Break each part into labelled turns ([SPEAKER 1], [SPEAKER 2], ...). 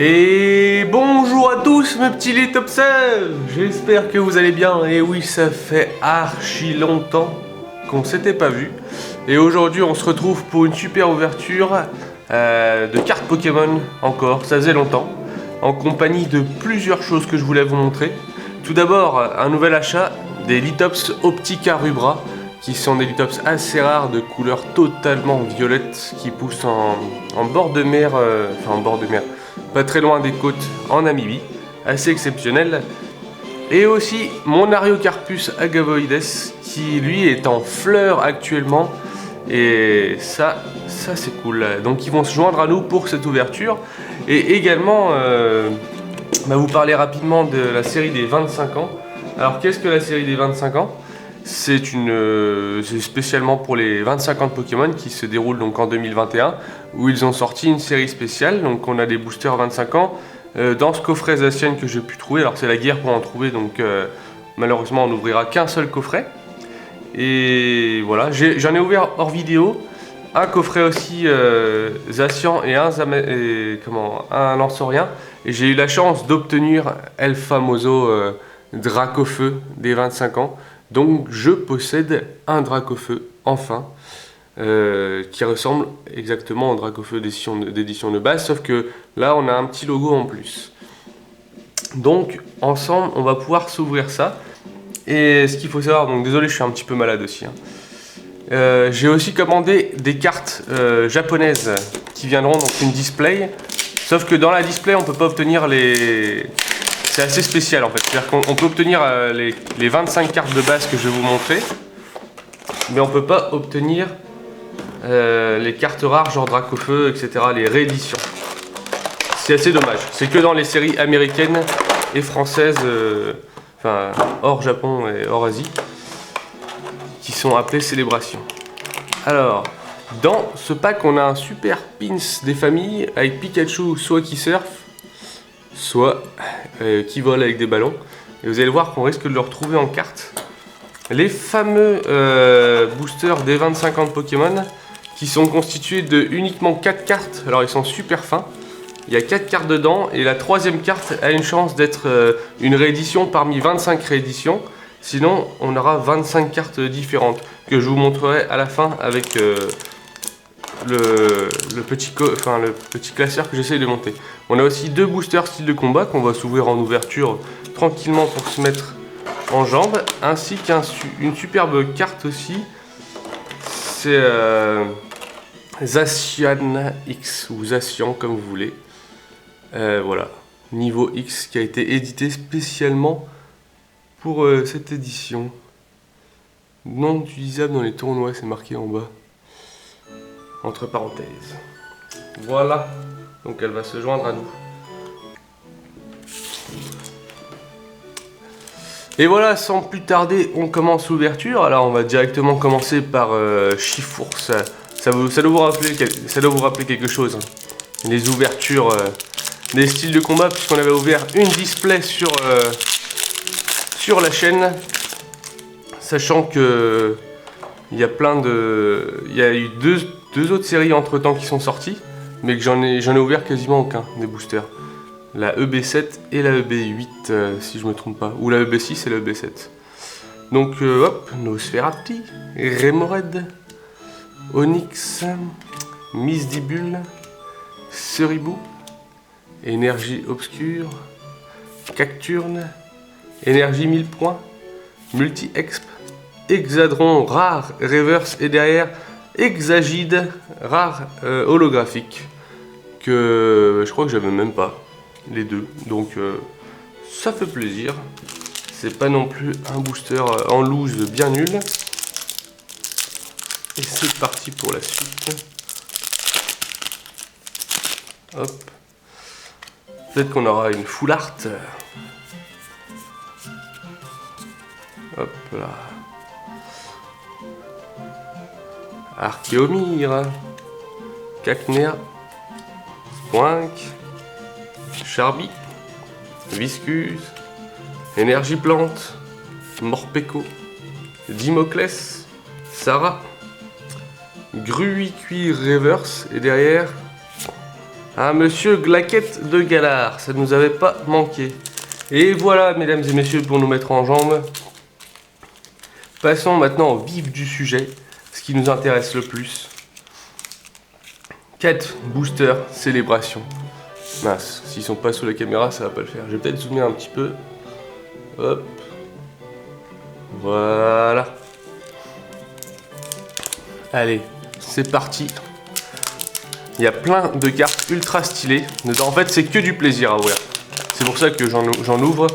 [SPEAKER 1] Et bonjour à tous mes petits Litopsels. J'espère que vous allez bien. Et oui, ça fait archi longtemps qu'on s'était pas vu. Et aujourd'hui on se retrouve pour une super ouverture de cartes Pokémon encore, ça faisait longtemps. En compagnie de plusieurs choses que je voulais vous montrer. Tout d'abord, un nouvel achat des Litops Optica Rubra, qui sont des Litops assez rares de couleur totalement violette, qui poussent en bord de mer, pas très loin des côtes en Namibie, assez exceptionnel. Et aussi mon Ariocarpus agavoides, qui lui est en fleurs actuellement, et ça c'est cool. Donc ils vont se joindre à nous pour cette ouverture, et également vous parler rapidement de la série des 25 ans. Alors qu'est-ce que la série des 25 ans ? C'est spécialement pour les 25 ans de Pokémon qui se déroule donc en 2021, où ils ont sorti une série spéciale. Donc on a des boosters 25 ans dans ce coffret Zacian que j'ai pu trouver. Alors c'est la guerre pour en trouver, donc malheureusement on n'ouvrira qu'un seul coffret. Et voilà, j'en ai ouvert hors vidéo un coffret aussi Zacian et un Lanceurien. Et j'ai eu la chance d'obtenir El Famoso Dracofeu des 25 ans. Donc je possède un Dracofeu, enfin, qui ressemble exactement au Dracofeu d'édition de base, sauf que là on a un petit logo en plus. Donc ensemble on va pouvoir s'ouvrir ça. Et ce qu'il faut savoir, donc désolé je suis un petit peu malade aussi, hein. J'ai aussi commandé des cartes japonaises qui viendront dans une display, sauf que dans la display on peut pas obtenir les... C'est assez spécial en fait, c'est-à-dire qu'on peut obtenir les 25 cartes de base que je vais vous montrer, mais on peut pas obtenir les cartes rares genre Dracofeu, etc., les rééditions. C'est assez dommage, c'est que dans les séries américaines et françaises, hors Japon et hors Asie, qui sont appelées Célébration. Alors, dans ce pack on a un super pins des familles avec Pikachu soit qui surfe, soit qui vole avec des ballons. Et vous allez voir qu'on risque de le retrouver en carte. Les fameux boosters des 25 ans de Pokémon, qui sont constitués de uniquement 4 cartes. Alors ils sont super fins. Il y a 4 cartes dedans, et la troisième carte a une chance d'être une réédition parmi 25 rééditions. Sinon, on aura 25 cartes différentes, que je vous montrerai à la fin avec le petit classeur que j'essaye de monter. On a aussi 2 boosters style de combat qu'on va s'ouvrir en ouverture tranquillement pour se mettre en jambes, ainsi qu'une superbe carte aussi. C'est Zacian X ou Zacian comme vous voulez. Voilà, niveau X qui a été édité spécialement pour cette édition. Non utilisable dans les tournois, c'est marqué en bas. Entre parenthèses. Voilà, donc elle va se joindre à nous. Et voilà, sans plus tarder, on commence l'ouverture. Alors on va directement commencer par Chifours. Ça doit vous rappeler quelque chose, hein. Les ouvertures des styles de combat, puisqu'on avait ouvert une display sur la chaîne, sachant que il y a eu deux autres séries entre temps qui sont sorties, mais que j'en ai ouvert quasiment aucun des boosters. La EB7 et la EB8 si je me trompe pas, ou la EB6 et la EB7. Donc hop, Nosferati, Remoraid, Onyx, Misdibule, Ceribou, Énergie Obscure, Cacturne, Énergie 1000 points, Multi-Exp, Hexadron rare reverse, et derrière Hexagide rare holographique, que je crois que j'avais même pas les deux, donc ça fait plaisir. C'est pas non plus un booster en loose bien nul. Et c'est parti pour la suite. Hop. Peut-être qu'on aura une full art. Hop là. Archéomire, Cacnea, Spoink, Charby, Viscuse, Énergie Plante, Morpeko, Dimoclès, Sarah, Gruy Cuir Reverse, et derrière Un monsieur Glaquette de Galard, ça ne nous avait pas manqué. Et voilà, mesdames et messieurs, pour nous mettre en jambes. Passons maintenant au vif du sujet, ce qui nous intéresse le plus. 4 boosters célébration. Mince, s'ils sont pas sous la caméra, ça va pas le faire. Je vais peut-être zoomer un petit peu. Hop. Voilà. Allez, c'est parti. Il y a plein de cartes ultra stylées. En fait, c'est que du plaisir à ouvrir. C'est pour ça que j'en ouvre.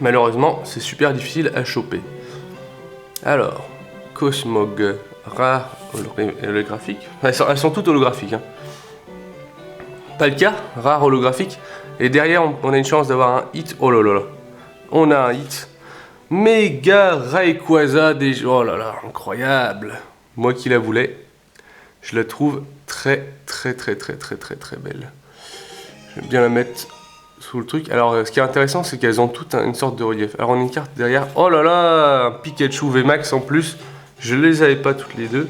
[SPEAKER 1] Malheureusement, c'est super difficile à choper. Alors, Cosmog, rare holographique. Elles sont toutes holographiques. Hein. Pas le cas, rare holographique. Et derrière, on a une chance d'avoir un hit. Oh là là là. On a un hit. Méga Rayquaza déjà. Oh là là, incroyable. Moi qui la voulais, je la trouve très belle. J'aime bien la mettre sous le truc. Alors, ce qui est intéressant, c'est qu'elles ont toutes une sorte de relief. Alors, on a une carte derrière. Oh là là, un Pikachu VMAX en plus. Je les avais pas toutes les deux.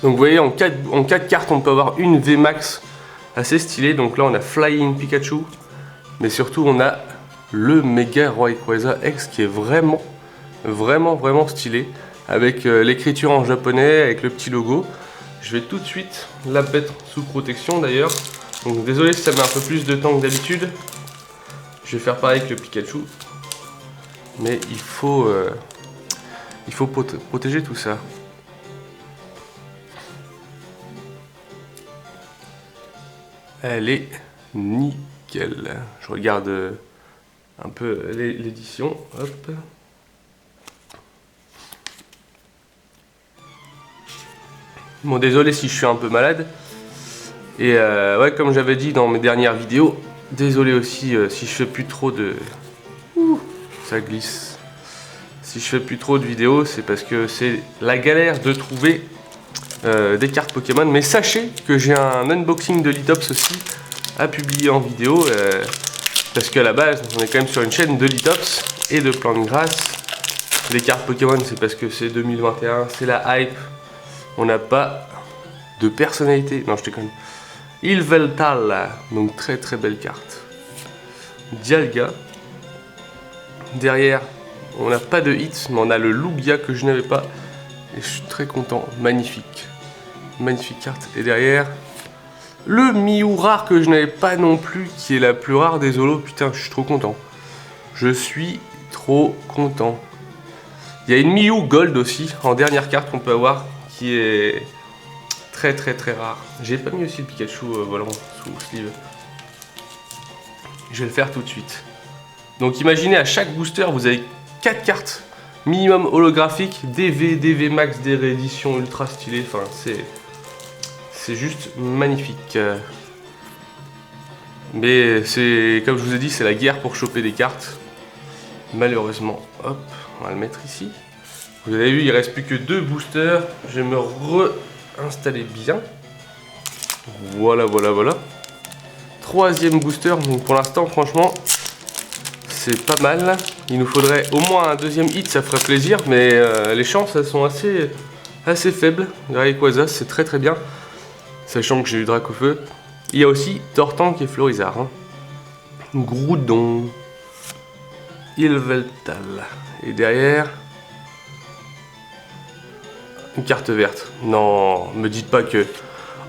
[SPEAKER 1] Donc, vous voyez, en 4 cartes, on peut avoir une VMAX assez stylée. Donc là, on a Flying Pikachu. Mais surtout, on a le Mega Rayquaza X qui est vraiment stylé. Avec l'écriture en japonais, avec le petit logo. Je vais tout de suite la mettre sous protection d'ailleurs. Donc désolé si ça met un peu plus de temps que d'habitude. Je vais faire pareil avec le Pikachu. Mais il faut protéger tout ça. Elle est nickel. Je regarde un peu l'édition. Hop. Bon, désolé si je suis un peu malade. Et ouais, comme j'avais dit dans mes dernières vidéos, désolé aussi si je fais plus trop de... ça glisse. Si je fais plus trop de vidéos, c'est parce que c'est la galère de trouver des cartes Pokémon. Mais sachez que j'ai un unboxing de Litops aussi à publier en vidéo. Parce qu'à la base, on est quand même sur une chaîne de Litops et de Plantes Grasses. Les cartes Pokémon, c'est parce que c'est 2021, c'est la hype. On n'a pas de personnalité. Non, je déconne. Yveltal, donc très belle carte. Dialga. Derrière, on n'a pas de hit, mais on a le Lugia que je n'avais pas. Et je suis très content. Magnifique. Magnifique carte. Et derrière, le Mew rare que je n'avais pas non plus, qui est la plus rare des holos. Putain, je suis trop content. Je suis trop content. Il y a une Mew Gold aussi, en dernière carte qu'on peut avoir, qui est très rare. J'ai pas mis aussi le Pikachu volant sous sleeve. Je vais le faire tout de suite. Donc imaginez, à chaque booster, vous avez 4 cartes minimum holographiques, DV Max, des rééditions ultra stylées. Enfin, c'est juste magnifique. Mais c'est, comme je vous ai dit, c'est la guerre pour choper des cartes. Malheureusement, hop, on va le mettre ici. Vous avez vu, il ne reste plus que 2 boosters. Je vais me réinstaller bien. Voilà. 3e booster. Donc pour l'instant, franchement, c'est pas mal. Il nous faudrait au moins un 2e hit, ça ferait plaisir. Mais les chances, elles sont assez faibles. Rayquaza, c'est très bien. Sachant que j'ai eu Dracofeu. Il y a aussi Tortank et Florizard. Hein. Groudon. Yveltal. Et derrière... une carte verte. Non, me dites pas que...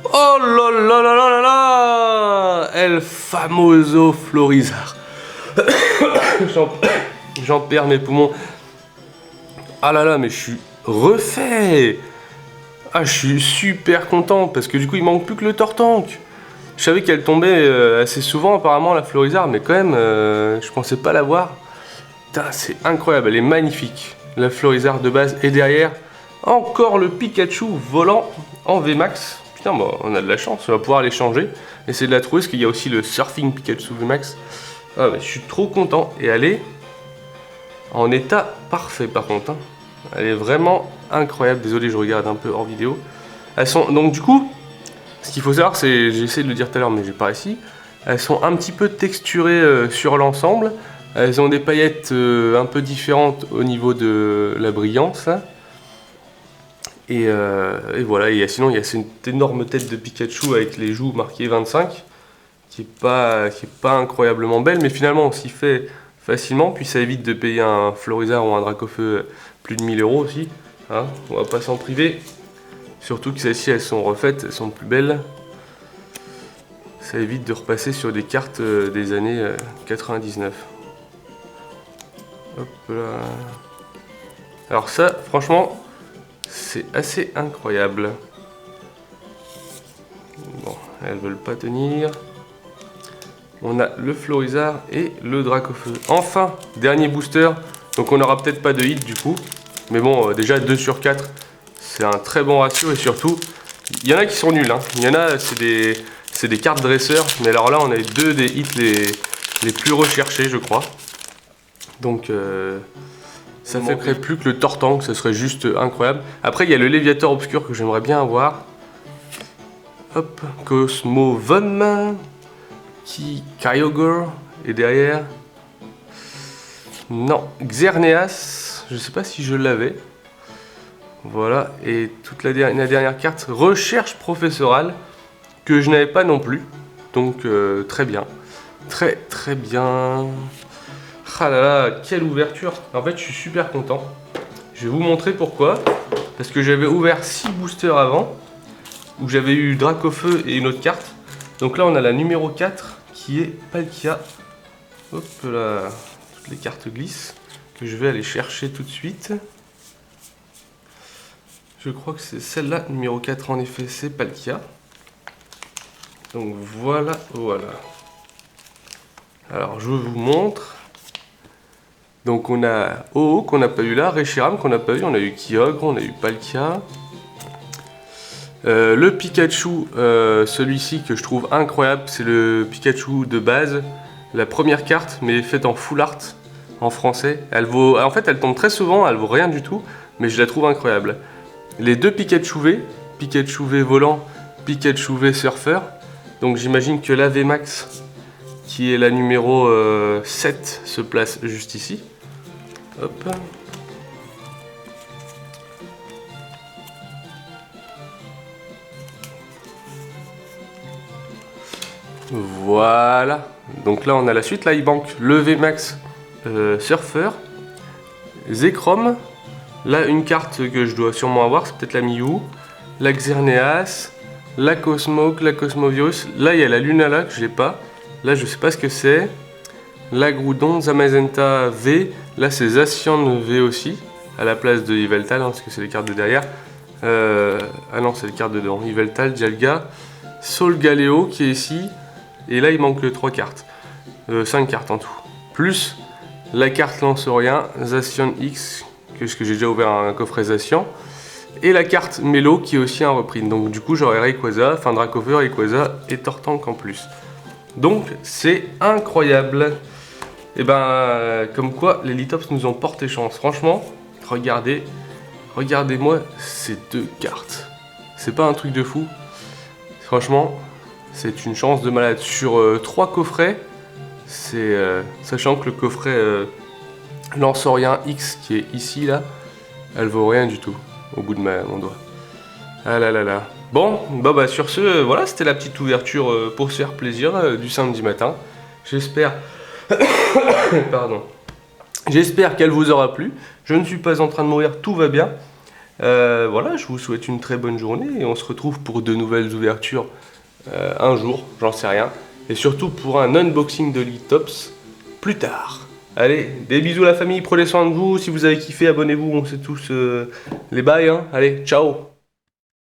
[SPEAKER 1] oh là El Famoso Florizard. J'en perds mes poumons. Ah là là, mais je suis refait. Ah, je suis super content parce que du coup, il manque plus que le Tortank. Je savais qu'elle tombait assez souvent apparemment, la Florizard, mais quand même, je pensais pas l'avoir. Putain, c'est incroyable, elle est magnifique. La Florizard de base, et derrière, encore le Pikachu volant en VMAX. Putain, bah, on a de la chance, on va pouvoir les changer. Essayer de la trouver, parce qu'il y a aussi le Surfing Pikachu VMAX. Ah, mais je suis trop content. Et elle est en état parfait par contre. Hein. Elle est vraiment incroyable. Désolé, je regarde un peu hors vidéo. Elles sont, donc du coup, ce qu'il faut savoir, c'est, j'ai essayé de le dire tout à l'heure, mais j'ai pas réussi. Elles sont un petit peu texturées sur l'ensemble. Elles ont des paillettes un peu différentes au niveau de la brillance. Et voilà, et sinon il y a cette énorme tête de Pikachu avec les joues marquées 25, qui est pas incroyablement belle, mais finalement on s'y fait facilement, puis ça évite de payer un Florizard ou un Dracofeu plus de 1000 € aussi, hein, on va pas s'en priver, surtout que celles-ci elles sont refaites, elles sont plus belles, ça évite de repasser sur des cartes des années 99. Hop là. Alors ça, franchement, c'est assez incroyable. Bon, elles veulent pas tenir. On a le Florizard et le Dracofeu. Enfin, dernier booster. Donc on n'aura peut-être pas de hit du coup. Mais bon, déjà 2 sur 4, c'est un très bon ratio. Et surtout, il y en a qui sont nuls. Hein. Il y en a, c'est des cartes dresseurs. Mais alors là, on a eu 2 des hits les plus recherchés, je crois. Donc, ça ne fait plus que le Tortank, ça serait juste incroyable. Après, il y a le Léviator Obscur que j'aimerais bien avoir. Hop, Cosmovum. Kyogre et derrière non, Xerneas, je sais pas si je l'avais. Voilà, et toute la dernière carte, recherche professorale, que je n'avais pas non plus. Donc très bien, très bien. Ah là là, quelle ouverture. En fait je suis super content. Je vais vous montrer pourquoi. Parce que j'avais ouvert 6 boosters avant, où j'avais eu Dracofeu et une autre carte. Donc là on a la numéro 4 qui est Palkia. Hop là, toutes les cartes glissent que je vais aller chercher tout de suite. Je crois que c'est celle-là, numéro 4 en effet, c'est Palkia. Donc voilà. Alors je vous montre. Donc on a Oh qu'on n'a pas eu là, Reshiram qu'on n'a pas eu, on a eu Kyogre, on a eu Palkia. Le Pikachu, celui-ci que je trouve incroyable, c'est le Pikachu de base, la première carte, mais faite en full art en français. En fait, elle tombe très souvent, elle vaut rien du tout, mais je la trouve incroyable. Les 2 Pikachu V volant, Pikachu V surfeur. Donc j'imagine que la VMAX, qui est la numéro 7, se place juste ici. Hop. Voilà, donc là on a la suite, là il manque le VMAX Surfer, Zekrom, là une carte que je dois sûrement avoir, c'est peut-être la Mew, la Xerneas, la Cosmoke, la Cosmovirus, là il y a la Lunala que j'ai pas, là je sais pas ce que c'est, la Groudon, Zamazenta V, là c'est Zacian V aussi, à la place de Yveltal, hein, parce que c'est les cartes de derrière, ah non c'est les cartes de devant, Yveltal, Dialga, Solgaleo qui est ici. Et là il manque 3 cartes, 5 cartes en tout. Plus la carte Lance-Rien, Zacian X, que j'ai déjà ouvert un coffret Zacian. Et la carte Melo qui est aussi un reprint. Donc du coup j'aurai Rayquaza, enfin Dracofeu, Rayquaza et Tortank en plus. Donc c'est incroyable. Et ben comme quoi les Litops nous ont porté chance. Franchement, regardez-moi ces 2 cartes. C'est pas un truc de fou. Franchement, c'est une chance de malade. Sur 3 coffrets, sachant que le coffret Lance-Rien X qui est ici, là, elle vaut rien du tout, au bout de mon doigt. Ah là là là. Bon, bah sur ce, voilà, c'était la petite ouverture pour se faire plaisir du samedi matin. J'espère... Pardon. J'espère qu'elle vous aura plu. Je ne suis pas en train de mourir, tout va bien. Voilà, je vous souhaite une très bonne journée et on se retrouve pour de nouvelles ouvertures un jour, j'en sais rien. Et surtout pour un unboxing de Litops plus tard. Allez, des bisous la famille, prenez soin de vous. Si vous avez kiffé, abonnez-vous, on sait tous les bails. Hein. Allez, ciao!